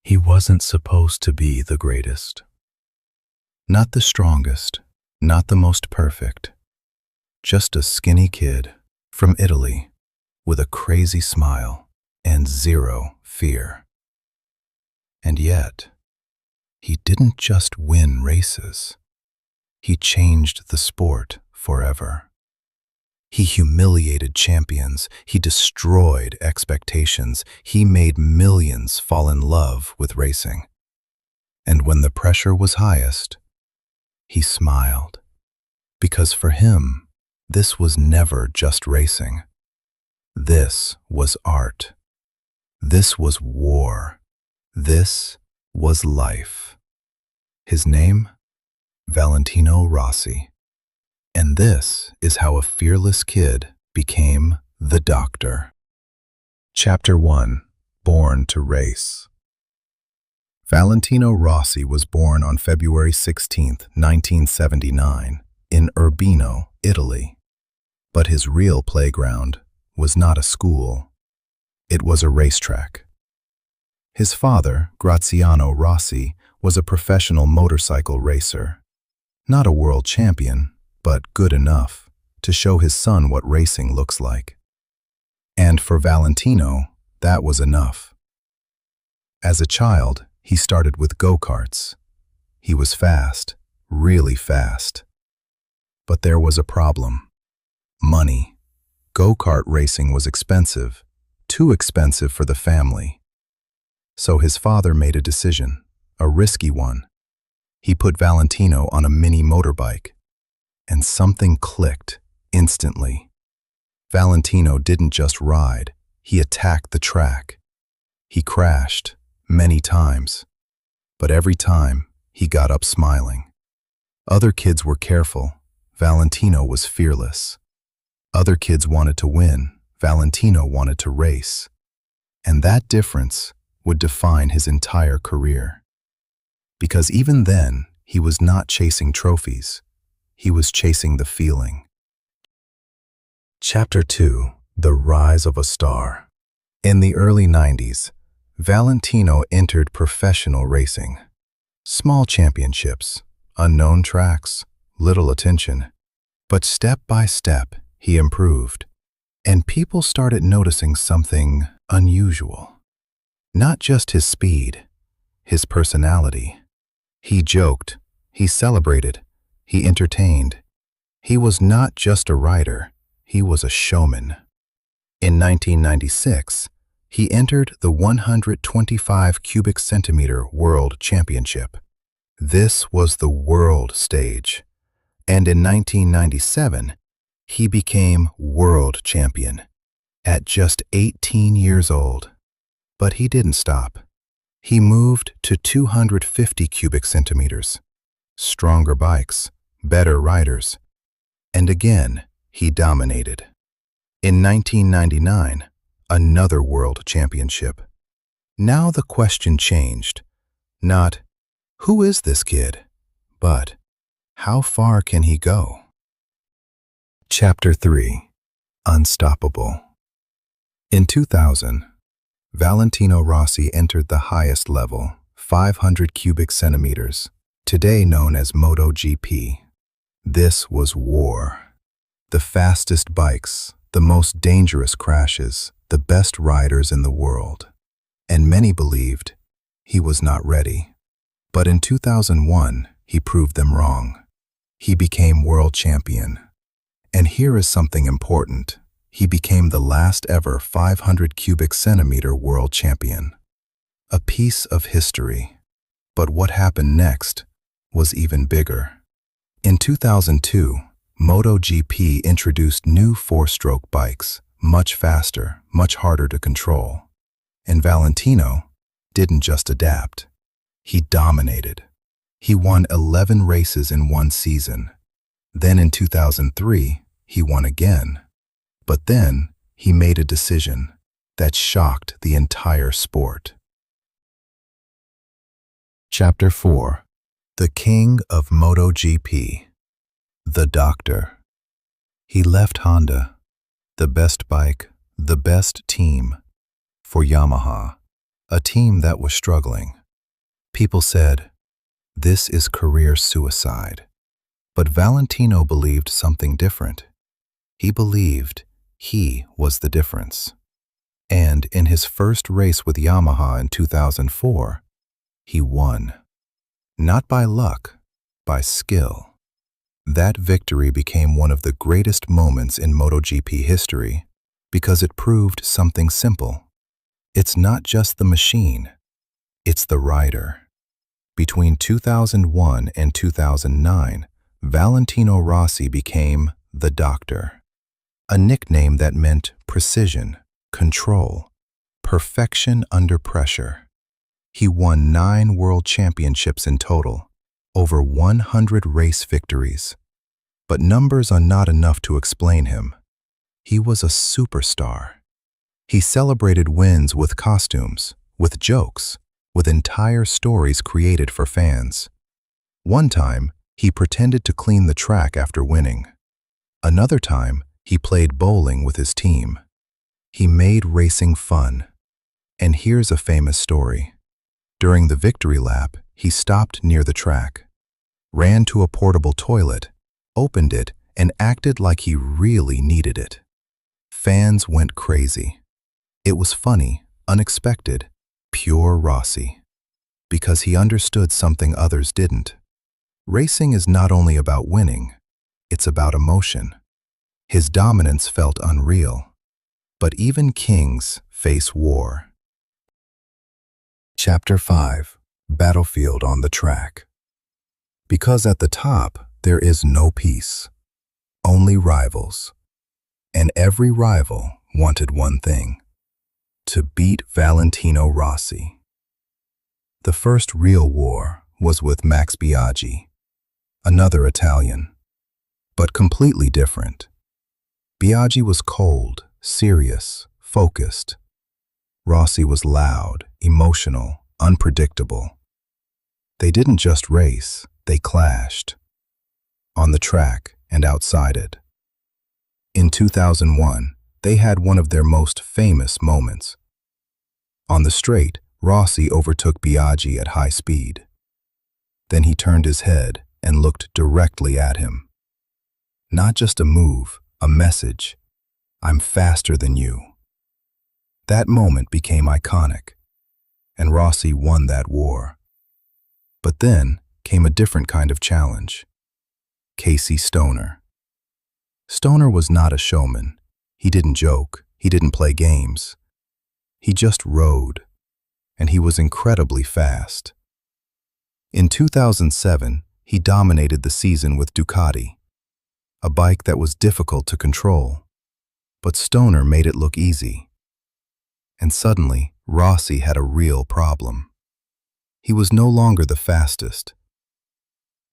He wasn't supposed to be the greatest. Not the strongest, not the most perfect. Just a skinny kid from Italy with a crazy smile and zero fear. And yet, he didn't just win races. He changed the sport forever. He humiliated champions. He destroyed expectations. He made millions fall in love with racing. And when the pressure was highest, he smiled. Because for him, this was never just racing. This was art. This was war. This was life. His name? Valentino Rossi. And this is how a fearless kid became the Doctor. Chapter 1. Born to Race. Valentino Rossi was born on February 16, 1979, in Urbino, Italy. But his real playground was not a school. It was a racetrack. His father, Graziano Rossi, was a professional motorcycle racer. Not a world champion, but good enough to show his son what racing looks like. And for Valentino, that was enough. As a child, he started with go-karts. He was fast, really fast. But there was a problem. Money. Go-kart racing was expensive, too expensive for the family. So his father made a decision, a risky one. He put Valentino on a mini motorbike. And something clicked instantly. Valentino didn't just ride, he attacked the track. He crashed many times, but every time he got up smiling. Other kids were careful, Valentino was fearless. Other kids wanted to win, Valentino wanted to race. And that difference would define his entire career. Because even then, he was not chasing trophies. He was chasing the feeling. Chapter 2. The Rise of a Star. In the early 90s, Valentino entered professional racing. Small championships, unknown tracks, little attention. But step by step, he improved. And people started noticing something unusual. Not just his speed, his personality. He joked, he celebrated, he entertained. He was not just a rider, he was a showman. In 1996, he entered the 125 cubic centimeter World Championship. This was the world stage. And in 1997, he became world champion at just 18 years old. But he didn't stop. He moved to 250 cubic centimeters. Stronger bikes, better riders. And again, he dominated. In 1999, another world championship. Now the question changed. Not, who is this kid? But, how far can he go? Chapter 3. Unstoppable. In 2000, Valentino Rossi entered the highest level, 500 cubic centimeters, today known as MotoGP. This was war. The fastest bikes, the most dangerous crashes, the best riders in the world. And many believed he was not ready. But in 2001, he proved them wrong. He became world champion. And here is something important. He became the last ever 500 cubic centimeter world champion. A piece of history. But what happened next was even bigger. In 2002, MotoGP introduced new four-stroke bikes, much faster, much harder to control. And Valentino didn't just adapt. He dominated. He won 11 races in one season. Then in 2003, he won again. But then he made a decision that shocked the entire sport. Chapter 4. The King of MotoGP. The Doctor. He left Honda, the best bike, the best team, for Yamaha, a team that was struggling. People said, "This is career suicide." But Valentino believed something different. He believed he was the difference. And in his first race with Yamaha in 2004, he won. Not by luck, by skill. That victory became one of the greatest moments in MotoGP history because it proved something simple. It's not just the machine, it's the rider. Between 2001 and 2009, Valentino Rossi became the Doctor, a nickname that meant precision, control, perfection under pressure. He won 9 world championships in total, over 100 race victories. But numbers are not enough to explain him. He was a superstar. He celebrated wins with costumes, with jokes, with entire stories created for fans. One time, he pretended to clean the track after winning. Another time, he played bowling with his team. He made racing fun. And here's a famous story. During the victory lap, he stopped near the track, ran to a portable toilet, opened it, and acted like he really needed it. Fans went crazy. It was funny, unexpected, pure Rossi. Because he understood something others didn't. Racing is not only about winning, it's about emotion. His dominance felt unreal. But even kings face war. Chapter 5. Battlefield on the Track. Because at the top, there is no peace, only rivals. And every rival wanted one thing: to beat Valentino Rossi. The first real war was with Max Biaggi, another Italian, but completely different. Biaggi was cold, serious, focused. Rossi was loud, emotional, unpredictable. They didn't just race, they clashed. On the track and outside it. In 2001, they had one of their most famous moments. On the straight, Rossi overtook Biaggi at high speed. Then he turned his head and looked directly at him. Not just a move, a message. I'm faster than you. That moment became iconic, and Rossi won that war. But then came a different kind of challenge. Casey Stoner. Stoner was not a showman. He didn't joke. He didn't play games. He just rode, and he was incredibly fast. In 2007, he dominated the season with Ducati, a bike that was difficult to control. But Stoner made it look easy. And suddenly, Rossi had a real problem. He was no longer the fastest.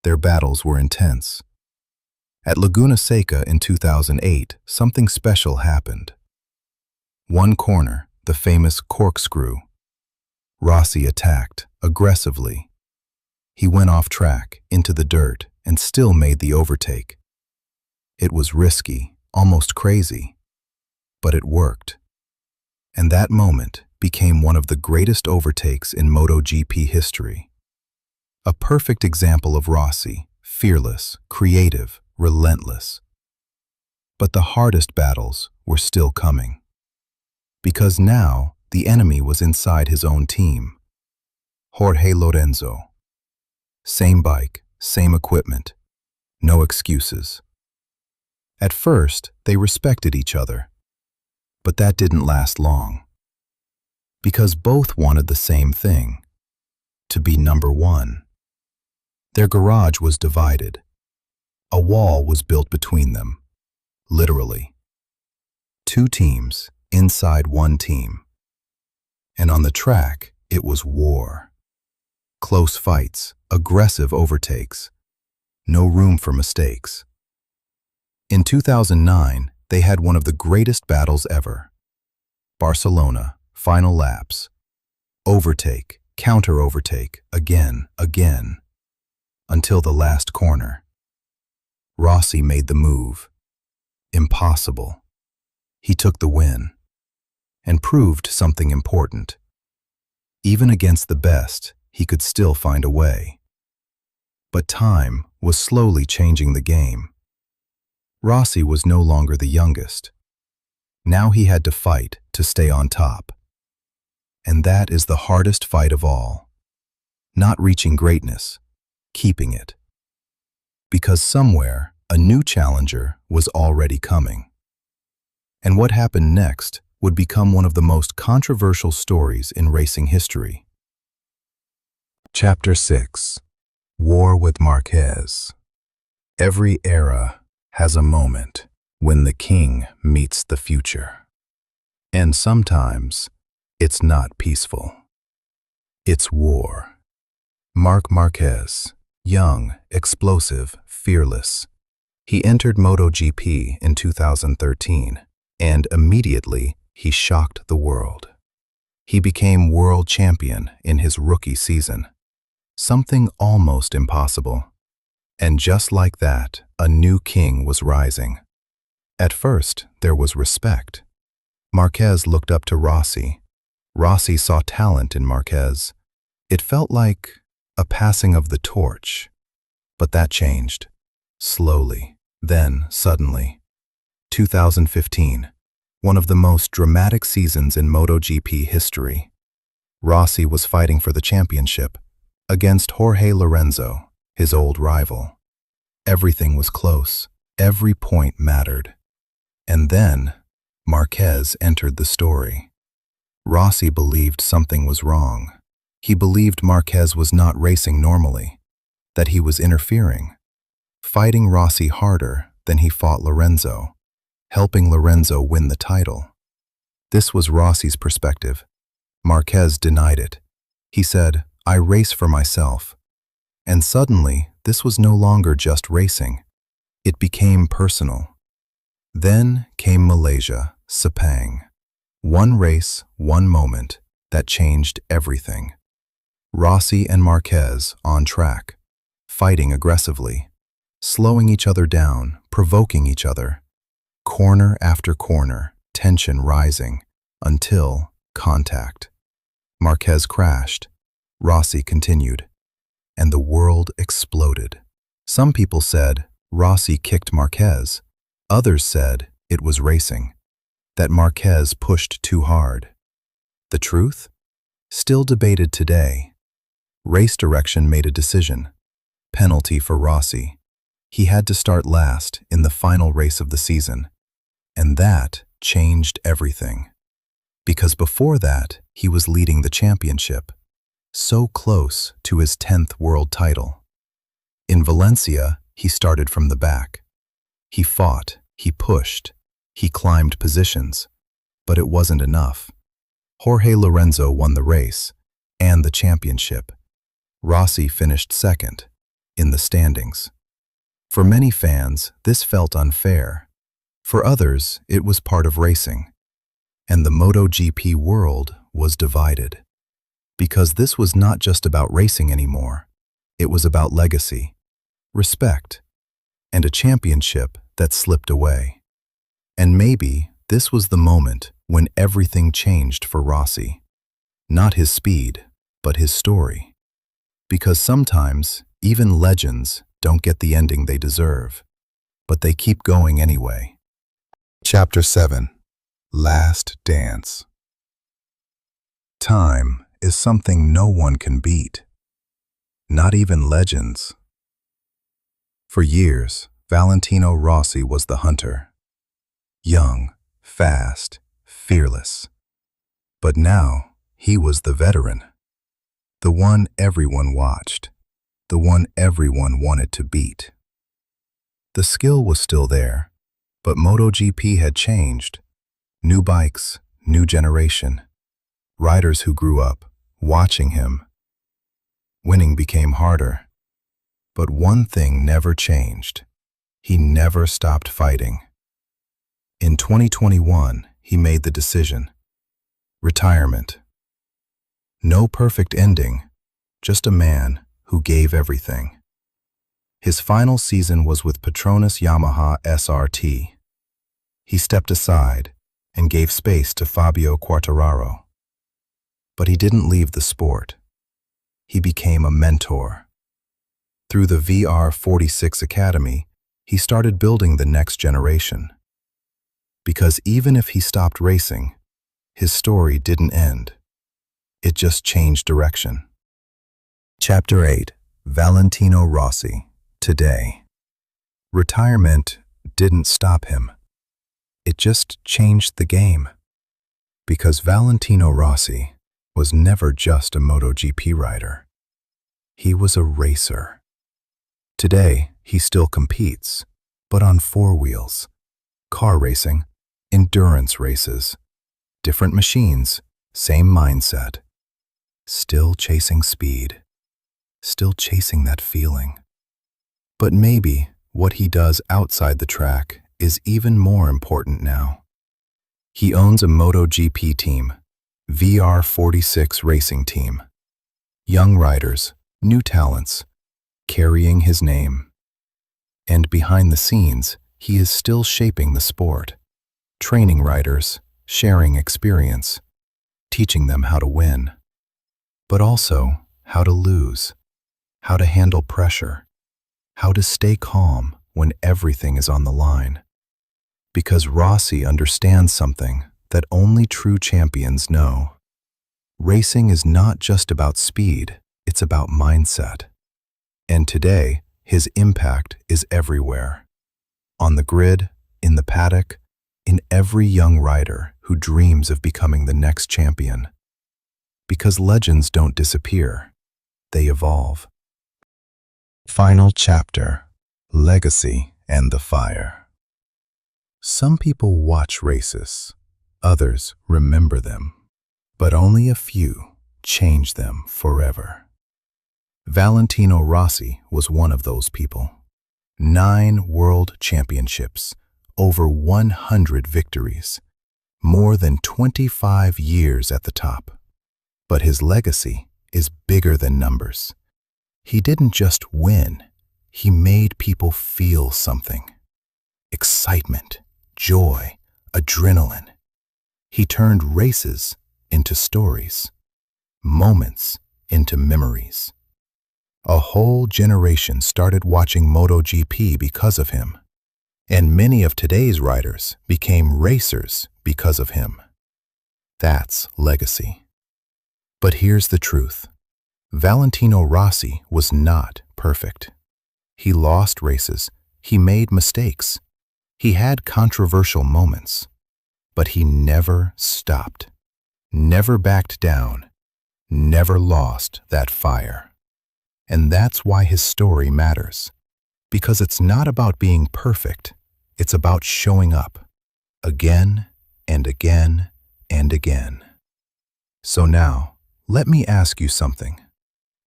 Their battles were intense. At Laguna Seca in 2008, something special happened. One corner, the famous corkscrew. Rossi attacked, aggressively. He went off track, into the dirt, and still made the overtake. It was risky, almost crazy. But it worked. And that moment became one of the greatest overtakes in MotoGP history. A perfect example of Rossi, fearless, creative, relentless. But the hardest battles were still coming. Because now the enemy was inside his own team. Jorge Lorenzo. Same bike, same equipment. No excuses. At first, they respected each other. But that didn't last long. Because both wanted the same thing: to be number one. Their garage was divided. A wall was built between them, literally. 2 teams inside one team. And on the track, it was war. Close fights, aggressive overtakes. No room for mistakes. In 2009, they had one of the greatest battles ever. Barcelona, final laps. Overtake, counter-overtake, again, until the last corner. Rossi made the move. Impossible. He took the win and proved something important. Even against the best, he could still find a way. But time was slowly changing the game. Rossi was no longer the youngest. Now he had to fight to stay on top. And that is the hardest fight of all. Not reaching greatness, keeping it. Because somewhere, a new challenger was already coming. And what happened next would become one of the most controversial stories in racing history. Chapter 6. War with Marquez. Every era has a moment when the king meets the future. And sometimes, it's not peaceful. It's war. Marquez, young, explosive, fearless. He entered MotoGP in 2013, and immediately he shocked the world. He became world champion in his rookie season, something almost impossible. And just like that, a new king was rising. At first, there was respect. Marquez looked up to Rossi. Rossi saw talent in Marquez. It felt like a passing of the torch. But that changed. Slowly. Then, suddenly. 2015. One of the most dramatic seasons in MotoGP history. Rossi was fighting for the championship against Jorge Lorenzo, his old rival. Everything was close. Every point mattered. And then, Marquez entered the story. Rossi believed something was wrong. He believed Marquez was not racing normally, that he was interfering, fighting Rossi harder than he fought Lorenzo, helping Lorenzo win the title. This was Rossi's perspective. Marquez denied it. He said, "I race for myself." And suddenly, this was no longer just racing. It became personal. Then came Malaysia, Sepang. One race, one moment that changed everything. Rossi and Marquez on track, fighting aggressively, slowing each other down, provoking each other. Corner after corner, tension rising, until contact. Marquez crashed. Rossi continued. And the world exploded. Some people said Rossi kicked Marquez. Others said it was racing, that Marquez pushed too hard. The truth? Still debated today. Race direction made a decision. Penalty for Rossi. He had to start last in the final race of the season. And that changed everything. Because before that, he was leading the championship, so close to his 10th world title. In Valencia, he started from the back. He fought, he pushed, he climbed positions, but it wasn't enough. Jorge Lorenzo won the race and the championship. Rossi finished second in the standings. For many fans, this felt unfair. For others, it was part of racing. And the MotoGP world was divided. Because this was not just about racing anymore. It was about legacy, respect, and a championship that slipped away. And maybe this was the moment when everything changed for Rossi. Not his speed, but his story. Because sometimes, even legends don't get the ending they deserve, but they keep going anyway. Chapter 7. Last Dance. Time is something no one can beat. Not even legends. For years, Valentino Rossi was the hunter. Young, fast, fearless. But now, he was the veteran. The one everyone watched. The one everyone wanted to beat. The skill was still there, but MotoGP had changed. New bikes, new generation. Riders who grew up watching him. Winning became harder. But one thing never changed. He never stopped fighting. In 2021, he made the decision. Retirement. No perfect ending, just a man who gave everything. His final season was with Petronas Yamaha SRT. He stepped aside and gave space to Fabio Quartararo. But he didn't leave the sport. He became a mentor. Through the VR46 Academy, he started building the next generation. Because even if he stopped racing, his story didn't end. It just changed direction. Chapter 8. Valentino Rossi, Today. Retirement didn't stop him. It just changed the game. Because Valentino Rossi was never just a MotoGP rider. He was a racer. Today, he still competes, but on four wheels. Car racing, endurance races, different machines, same mindset. Still chasing speed. Still chasing that feeling. But maybe what he does outside the track is even more important now. He owns a MotoGP team, VR46 racing team. Young riders, new talents, carrying his name. And behind the scenes, he is still shaping the sport, training riders, sharing experience, teaching them how to win, but also how to lose, how to handle pressure, how to stay calm when everything is on the line. Because Rossi understands something that only true champions know. Racing is not just about speed, it's about mindset. And today, his impact is everywhere. On the grid, in the paddock, in every young rider who dreams of becoming the next champion. Because legends don't disappear, they evolve. Final chapter, Legacy and the Fire. Some people watch races, others remember them, but only a few change them forever. Valentino Rossi was one of those people. 9 world championships, over 100 victories, more than 25 years at the top. But his legacy is bigger than numbers. He didn't just win, he made people feel something. Excitement, joy, adrenaline. He turned races into stories, moments into memories. A whole generation started watching MotoGP because of him, and many of today's riders became racers because of him. That's legacy. But here's the truth. Valentino Rossi was not perfect. He lost races, he made mistakes, he had controversial moments, but he never stopped, never backed down, never lost that fire. And that's why his story matters. Because it's not about being perfect, it's about showing up, again and again and again. So now, let me ask you something.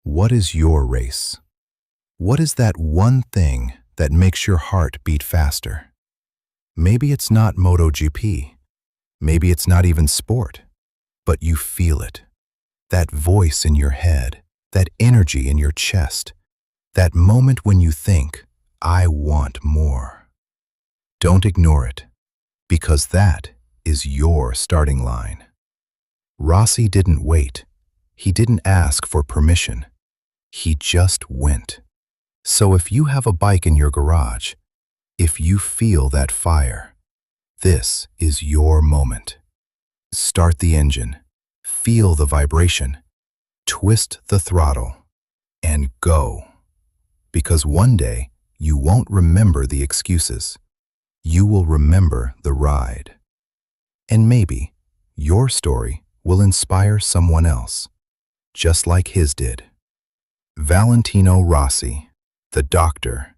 What is your race? What is that one thing that makes your heart beat faster? Maybe it's not MotoGP. Maybe it's not even sport. But you feel it. That voice in your head, that energy in your chest, that moment when you think, I want more. Don't ignore it, because that is your starting line. Rossi didn't wait. He didn't ask for permission. He just went. So if you have a bike in your garage, if you feel that fire, this is your moment. Start the engine, feel the vibration, twist the throttle, and go. Because one day, you won't remember the excuses. You will remember the ride. And maybe your story will inspire someone else, just like his did. Valentino Rossi, the doctor,